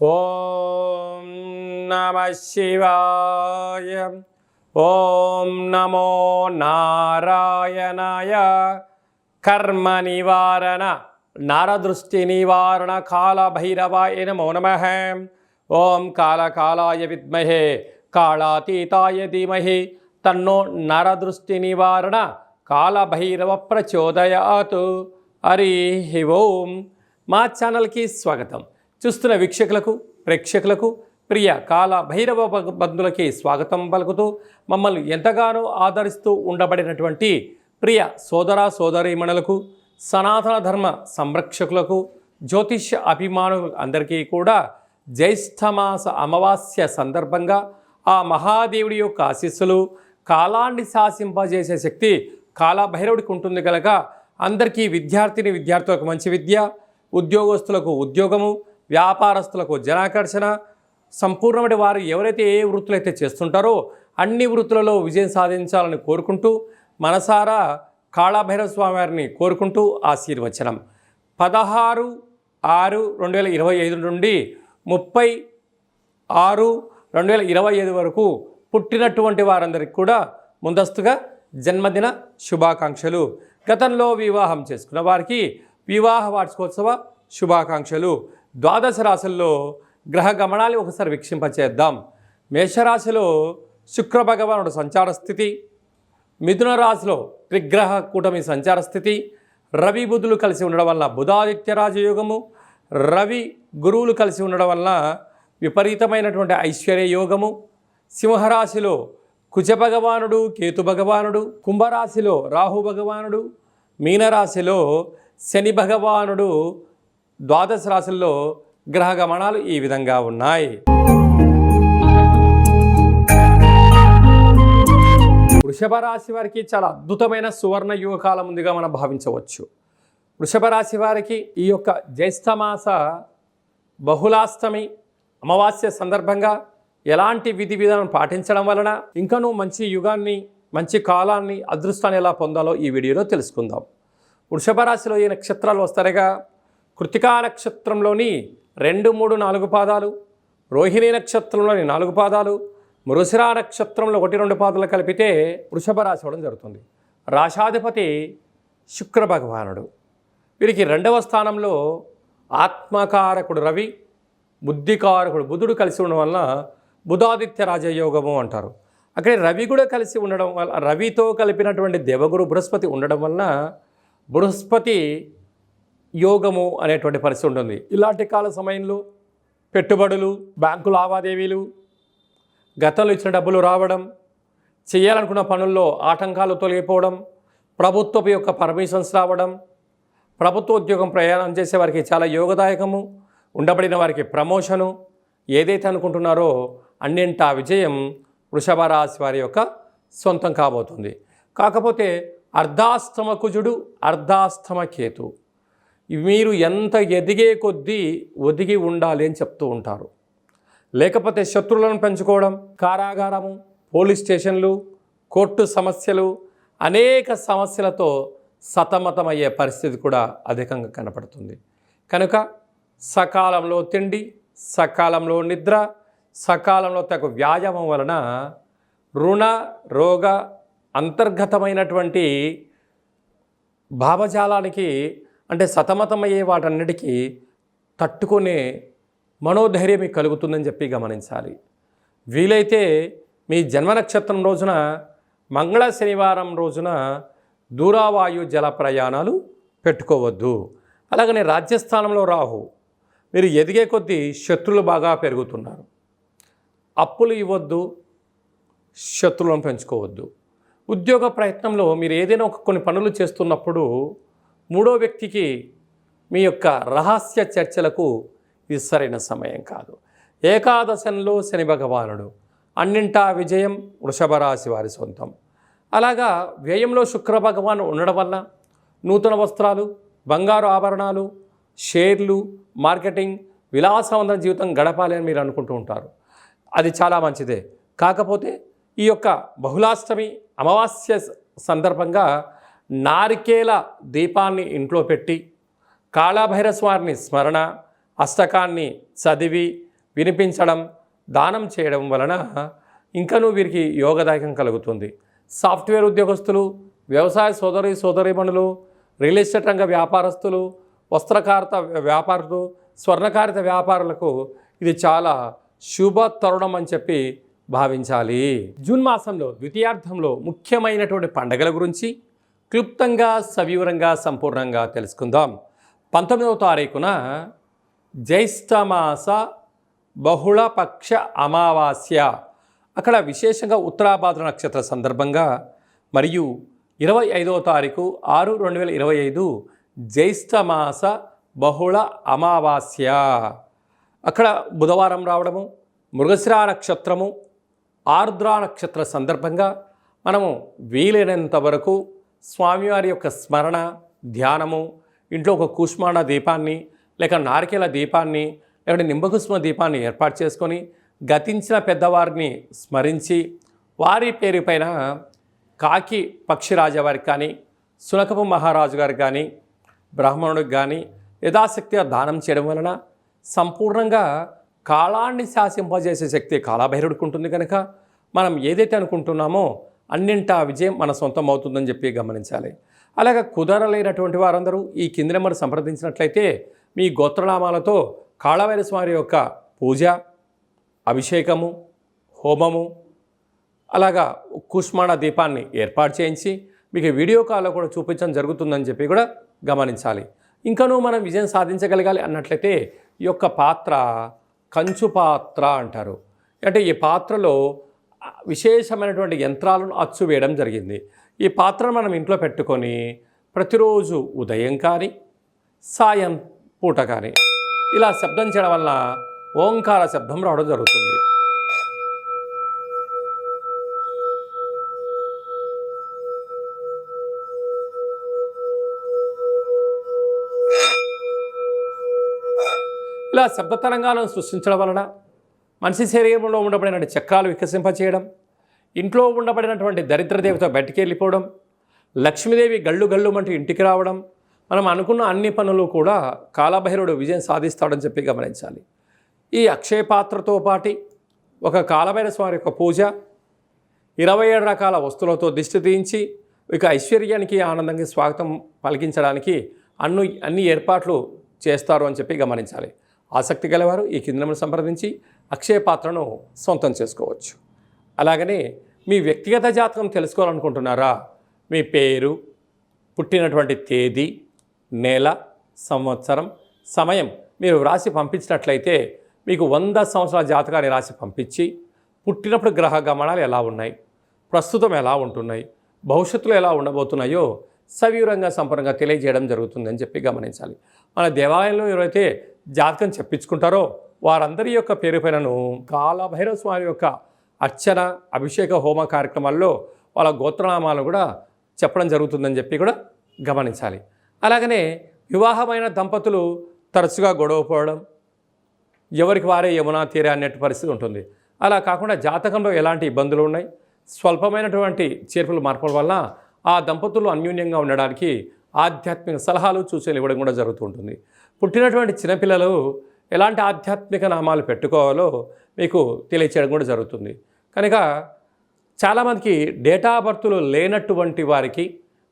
ఓం నమః శివాయ. ఓం నమో నారాయణాయ. కర్మ నివారణ నరదృష్టి నివారణ కాళభైరవాయ నమో నమః. ఓం కాళకాలాయ విద్మహే కాళాతీతాయ ధీమహి తన్నో నరదృష్టి నివారణ కాళభైరవ ప్రచోదయాత్. హరి ఓం. మా ఛానల్కి స్వాగతం. చూస్తున్న వీక్షకులకు ప్రేక్షకులకు ప్రియ కాళభైరవ బంధువులకి స్వాగతం పలుకుతూ మమ్మల్ని ఎంతగానో ఆదరిస్తూ ఉండబడినటువంటి ప్రియ సోదర సోదరీమణులకు సనాతన ధర్మ సంరక్షకులకు జ్యోతిష్య అభిమానులకు అందరికీ కూడా జ్యేష్ఠమాస అమావాస్య సందర్భంగా ఆ మహాదేవుడి యొక్క ఆశీస్సులు, కాలాన్ని శాసింపజేసే శక్తి కాళభైరవుడికి ఉంటుంది కనుక అందరికీ విద్యార్థులకు మంచి విద్య, ఉద్యోగస్తులకు ఉద్యోగము, వ్యాపారస్తులకు జనాకర్షణ, సంపూర్ణమైన వారు ఎవరైతే ఏ వృత్తులు అయితే చేస్తుంటారో అన్ని వృత్తులలో విజయం సాధించాలని కోరుకుంటూ మనసారా కాళభైరవ స్వామి వారిని కోరుకుంటూ ఆశీర్వచనం. 16/6/2025 నుండి 30/6/2025 వరకు పుట్టినటువంటి వారందరికీ కూడా ముందస్తుగా జన్మదిన శుభాకాంక్షలు. గతంలో వివాహం చేసుకున్న వారికి వివాహ వార్షికోత్సవ శుభాకాంక్షలు. ద్వాదశ రాశుల్లో గ్రహ గమనాలు ఒకసారి వీక్షింపచేద్దాం. మేషరాశిలో శుక్ర భగవానుడు సంచార స్థితి, మిథున రాశిలో త్రిగ్రహ కూటమి సంచార స్థితి, రవి బుధులు కలిసి ఉండడం వల్ల బుధాదిత్య రాజయోగము, రవి గురువులు కలిసి ఉండడం వల్ల విపరీతమైనటువంటి ఐశ్వర్య యోగము. సింహరాశిలో కుజ భగవానుడు కేతు భగవానుడు, కుంభరాశిలో రాహు భగవానుడు, మీనరాశిలో శని భగవానుడు. ద్వాదశ రాశుల్లో గ్రహ గమనాలు ఈ విధంగా ఉన్నాయి. వృషభ రాశి వారికి చాలా అద్భుతమైన సువర్ణ యుగకాలం ముందుగా మనం భావించవచ్చు. వృషభ రాశి వారికి ఈ యొక్క జ్యేష్ఠమాస బహుళాష్టమి అమావాస్య సందర్భంగా ఎలాంటి విధి విధానం పాటించడం వలన ఇంకనూ మంచి యుగాన్ని, మంచి కాలాన్ని, అదృష్టాన్ని ఎలా పొందాలో ఈ వీడియోలో తెలుసుకుందాం. వృషభ రాశిలో ఈ నక్షత్రాలు వస్తారుగా. కృతికా నక్షత్రంలోని 2, 3, 4 పాదాలు, రోహిణి నక్షత్రంలోని 4 పాదాలు, మృగశిర నక్షత్రంలో 1, 2 పాదాలు కలిపితే వృషభ రాశి అవ్వడం జరుగుతుంది. రాశాధిపతి శుక్ర భగవానుడు. వీరికి 2వ స్థానంలో ఆత్మకారకుడు రవి, బుద్ధికారకుడు బుధుడు కలిసి ఉండడం వలన బుధాదిత్య రాజయోగము అంటారు. అక్కడ రవి కూడా కలిసి ఉండడం వల్ల, రవితో కలిపినటువంటి దేవగురు బృహస్పతి ఉండడం వలన బృహస్పతి యోగము అనేటువంటి పరిస్థితి ఉంటుంది. ఇలాంటి కాల సమయంలో పెట్టుబడులు, బ్యాంకు లావాదేవీలు, గతంలో ఇచ్చిన డబ్బులు రావడం, చేయాలనుకున్న పనుల్లో ఆటంకాలు తొలగిపోవడం, ప్రభుత్వపు యొక్క పర్మిషన్స్ రావడం, ప్రభుత్వ ఉద్యోగం ప్రయాణం చేసే వారికి చాలా యోగదాయకము, ఉండబడిన వారికి ప్రమోషను, ఏదైతే అనుకుంటున్నారో అన్నింటా విజయం వృషభ రాశి వారి యొక్క సొంతం కాబోతుంది. కాకపోతే అర్ధాష్టమ కుజుడు, అర్ధాష్టమ కేతు, మీరు ఎంత ఎదిగే కొద్దీ ఒదిగి ఉండాలి అని చెప్తూ ఉంటారు. లేకపోతే శత్రువులను పెంచుకోవడం, కారాగారము, పోలీస్ స్టేషన్లు, కోర్టు సమస్యలు, అనేక సమస్యలతో సతమతమయ్యే పరిస్థితి కూడా అధికంగా కనపడుతుంది. కనుక సకాలంలో తిండి, సకాలంలో నిద్ర, సకాలంలో తగు వ్యాయామం వలన రుణ రోగ అంతర్గతమైనటువంటి భావజాలానికి, అంటే సతమతమయ్యే వాటన్నిటికీ తట్టుకునే మనోధైర్యం మీకు కలుగుతుందని చెప్పి గమనించాలి. వీలైతే మీ జన్మ నక్షత్రం రోజున మంగళ శనివారం రోజున దూరావాయు జల ప్రయాణాలు పెట్టుకోవద్దు. అలాగనే రాజ్యస్థానంలో రాహు, మీరు ఎదిగే కొద్దీ శత్రువులు బాగా పెరుగుతున్నారు. అప్పులు ఇవ్వద్దు, శత్రువులను పెంచుకోవద్దు. ఉద్యోగ ప్రయత్నంలో మీరు ఏదైనా కొన్ని పనులు చేస్తున్నప్పుడు 3వ వ్యక్తికి మీ యొక్క రహస్య చర్చలకు ఇది సరైన సమయం కాదు. ఏకాదశంలో శని భగవానుడు, అన్నింటా విజయం వృషభ రాశి వారి సొంతం. అలాగా వ్యయంలో శుక్ర భగవాను ఉండడం వల్ల నూతన వస్త్రాలు, బంగారు ఆభరణాలు, షేర్లు, మార్కెటింగ్, విలాసవంతమైన జీవితం గడపాలి అని మీరు అనుకుంటూ ఉంటారు. అది చాలా మంచిదే. కాకపోతే ఈ యొక్క బహుళాష్టమి అమావాస్య సందర్భంగా నారికేల దీపాన్ని ఇంట్లో పెట్టి కాళభైరవ స్వామిని స్మరణ అష్టకాన్ని చదివి వినిపించడం, దానం చేయడం వలన ఇంకనూ వీరికి యోగదాయకం కలుగుతుంది. సాఫ్ట్వేర్ ఉద్యోగస్తులు, వ్యవసాయ సోదరీమణులు, రియల్ ఎస్టేట్ రంగ వ్యాపారస్తులు, వస్త్రకారిత వ్యాపారులు, స్వర్ణకారిత వ్యాపారులకు ఇది చాలా శుభ తరుణం అని చెప్పి భావించాలి. జూన్ మాసంలో ద్వితీయార్థంలో ముఖ్యమైనటువంటి పండుగల గురించి క్లుప్తంగా, సవివరంగా, సంపూర్ణంగా తెలుసుకుందాం. 19వ తారీఖున జ్యేష్ఠమాస బహుళపక్ష అమావాస్య, అక్కడ విశేషంగా ఉత్తరాభాద్ర నక్షత్ర సందర్భంగా, మరియు 25వ తారీఖు 6/2025 జ్యేష్ఠమాస బహుళ అమావాస్య, అక్కడ బుధవారం రావడము, మృగశిరా నక్షత్రము, ఆర్ద్ర నక్షత్ర సందర్భంగా మనము వీలైనంత వరకు స్వామివారి యొక్క స్మరణ, ధ్యానము, ఇంట్లో ఒక కూష్మాండ దీపాన్ని లేక నారికేల దీపాన్ని లేకుంటే నింబకుష్మ దీపాన్ని ఏర్పాటు చేసుకొని గతించిన పెద్దవారిని స్మరించి వారి పేరు పైన కాకి పక్షిరాజవారికి కానీ, సునకపు మహారాజు గారికి కానీ, బ్రాహ్మణుడికి కానీ యథాశక్తిగా దానం చేయడం వలన సంపూర్ణంగా కాలాన్ని శాసింపజేసే శక్తి కాలభైరవుడికి ఉంటుంది. కనుక మనం ఏదైతే అనుకుంటున్నామో అన్నింటా విజయం మన సొంతం అవుతుందని చెప్పి గమనించాలి. అలాగే కుదరలేనటువంటి వారందరూ ఈ కింది నెంబర్ సంప్రదించినట్లయితే మీ గోత్రనామాలతో కాళభైరస్వామి యొక్క పూజ, అభిషేకము, హోమము, అలాగా కూష్మాండ దీపాన్ని ఏర్పాటు చేయించి మీకు వీడియో కాల్లో కూడా చూపించడం జరుగుతుందని చెప్పి కూడా గమనించాలి. ఇంకనూ మనం విజయం సాధించగలగాలి అన్నట్లయితే ఈ యొక్క పాత్ర కంచు పాత్ర అంటారు. అంటే ఈ పాత్రలో విశేషమైనటువంటి యంత్రాలను అచ్చు వేయడం జరిగింది. ఈ పాత్రను మనం ఇంట్లో పెట్టుకొని ప్రతిరోజు ఉదయం కానీ, సాయం పూట కానీ ఇలా శబ్దం చేయడం వల్ల ఓంకార శబ్దం రావడం జరుగుతుంది. ఇలా శబ్ద తరంగాలను సృష్టించడం వలన మనిషి శరీరంలో ఉండబడిన చక్రాలు వికసింపచేయడం, ఇంట్లో ఉండబడినటువంటి దరిద్ర దేవత బయటికి వెళ్ళిపోవడం, లక్ష్మీదేవి గళ్ళు గళ్ళు అంటూ ఇంటికి రావడం, మనం అనుకున్న అన్ని పనులు కూడా కాలభైరవుడు విజయం సాధిస్తాడని చెప్పి గమనించాలి. ఈ అక్షయ పాత్రతో పాటి ఒక కాలభైరవ స్వామి యొక్క పూజ, 27 రకాల వస్తువులతో దిష్టి తీయించి ఇక ఐశ్వర్యానికి, ఆనందానికి స్వాగతం పలికించడానికి అన్ని ఏర్పాట్లు చేస్తారు అని చెప్పి గమనించాలి. ఆసక్తి గలవారు ఈ కింద సంప్రదించి అక్షయ పాత్రను సొంతం చేసుకోవచ్చు. అలాగనే మీ వ్యక్తిగత జాతకం తెలుసుకోవాలనుకుంటున్నారా? మీ పేరు, పుట్టినటువంటి తేదీ, నెల, సంవత్సరం, సమయం మీరు రాసి పంపించినట్లయితే మీకు 100 సంవత్సరాల జాతకాన్ని రాసి పంపించి పుట్టినప్పుడు గ్రహ గమనాలు ఎలా ఉన్నాయి, ప్రస్తుతం ఎలా ఉంటున్నాయి, భవిష్యత్తులో ఎలా ఉండబోతున్నాయో సవివరంగా సంపూర్ణంగా తెలియజేయడం జరుగుతుందని చెప్పి గమనించాలి. మన దేవాలయంలో ఎవరైతే జాతకం చెప్పించుకుంటారో వారందరి యొక్క పేరు పైనను కాలభైరవ స్వామి యొక్క అర్చన, అభిషేక, హోమ కార్యక్రమాల్లో వాళ్ళ గోత్రనామాలు కూడా చెప్పడం జరుగుతుందని చెప్పి కూడా గమనించాలి. అలాగనే వివాహమైన దంపతులు తరచుగా గొడవ పోవడం, ఎవరికి వారే యమునా తీరే అనేటి పరిస్థితి ఉంటుంది. అలా కాకుండా జాతకంలో ఎలాంటి ఇబ్బందులు ఉన్నాయి, స్వల్పమైనటువంటి చేర్పులు మార్పుల వల్ల ఆ దంపతులు అన్యోన్యంగా ఉండడానికి ఆధ్యాత్మిక సలహాలు, సూచనలు ఇవ్వడం కూడా జరుగుతూ ఉంటుంది. పుట్టినటువంటి చిన్నపిల్లలు ఎలాంటి ఆధ్యాత్మిక నామాలు పెట్టుకోవాలో మీకు తెలియచేయడం కూడా జరుగుతుంది. కనుక చాలామందికి డేటా బర్త్లు లేనటువంటి వారికి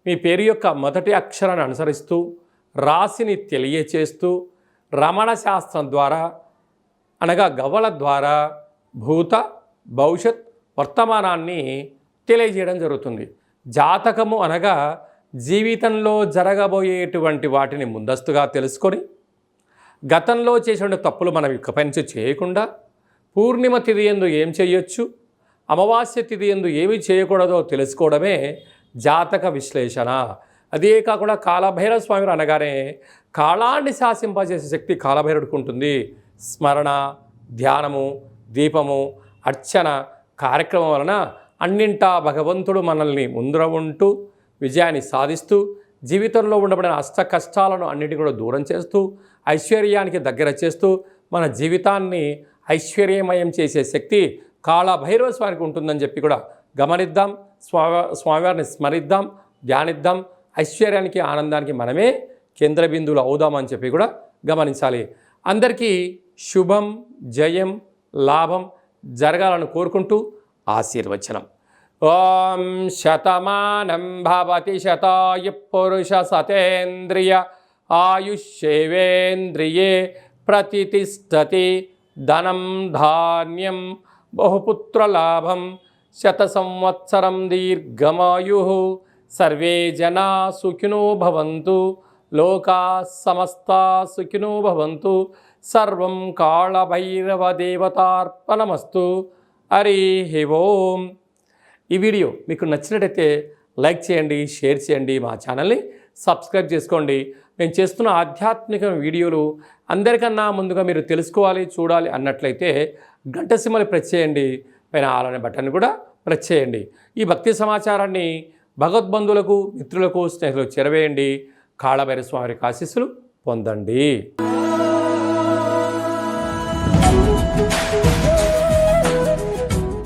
మీ పేరు యొక్క మొదటి అక్షరాన్ని అనుసరిస్తూ రాశిని తెలియచేస్తూ రమణ శాస్త్రం ద్వారా అనగా గవ్వల ద్వారా భూత, భవిష్యత్, వర్తమానాన్ని తెలియజేయడం జరుగుతుంది. జాతకము అనగా జీవితంలో జరగబోయేటువంటి వాటిని ముందస్తుగా తెలుసుకొని గతంలో చేసిన తప్పులు మనం ఇకపై నుంచి చేయకుండా పూర్ణిమ తిథి యందు ఏం చేయొచ్చు, అమావాస్య తిథి యందు ఏమి చేయకూడదో తెలుసుకోవడమే జాతక విశ్లేషణ. అదే కాకుండా కాలభైరవ స్వామి అనగానే కాలాన్ని శాసింపజేసే శక్తి కాలభైరవుడికి ఉంటుంది. స్మరణ, ధ్యానము, దీపము, అర్చన కార్యక్రమం వలన అన్నింటా భగవంతుడు మనల్ని ముందర ఉంటూ విజయాన్ని సాధిస్తూ జీవితంలో ఉండబడిన అష్ట కష్టాలను అన్నిటిని కూడా దూరం చేస్తూ ఐశ్వర్యానికి దగ్గర చేస్తూ మన జీవితాన్ని ఐశ్వర్యమయం చేసే శక్తి కాలభైరవ స్వామికి ఉంటుందని చెప్పి కూడా గమనిద్దాం. స్వామివారిని స్మరిద్దాం, ధ్యానిద్దాం. ఐశ్వర్యానికి, ఆనందానికి మనమే కేంద్ర బిందువులు అవుదామని చెప్పి కూడా గమనించాలి. అందరికీ శుభం, జయం, లాభం జరగాలని కోరుకుంటూ ఆశీర్వచనం. ఓం శతమానం భవతి శతాయు పురుష సతేంద్రియ ఆయుష్యేవేంద్రియే ప్రతిష్టతి. ధనం ధాన్యం బహుపుత్రలాభం శత సంవత్సరం దీర్ఘమాయు. సర్వే జనా సుఖినో భవంతు. లోకా సమస్తా సుఖినో భవంతు. సర్వం కాళభైరవ దేవతార్పణమస్తు. హరి ఓం. ఈ వీడియో మీకు నచ్చినట్టయితే లైక్ చేయండి, షేర్ చేయండి, మా ఛానల్ని సబ్స్క్రైబ్ చేసుకోండి. మేము చేస్తున్న ఆధ్యాత్మిక వీడియోలు అందరికన్నా ముందుగా మీరు తెలుసుకోవాలి, చూడాలి అన్నట్లయితే గంట సింబల్ ప్రెస్ చేయండి. పైన ఆల్ అనే బటన్ కూడా ప్రెస్ చేయండి. ఈ భక్తి సమాచారాన్ని భగవద్బంధువులకు, మిత్రులకు, స్నేహితులకు చేరవేయండి. కాళభైరవ స్వామి ఆశీస్సులు పొందండి.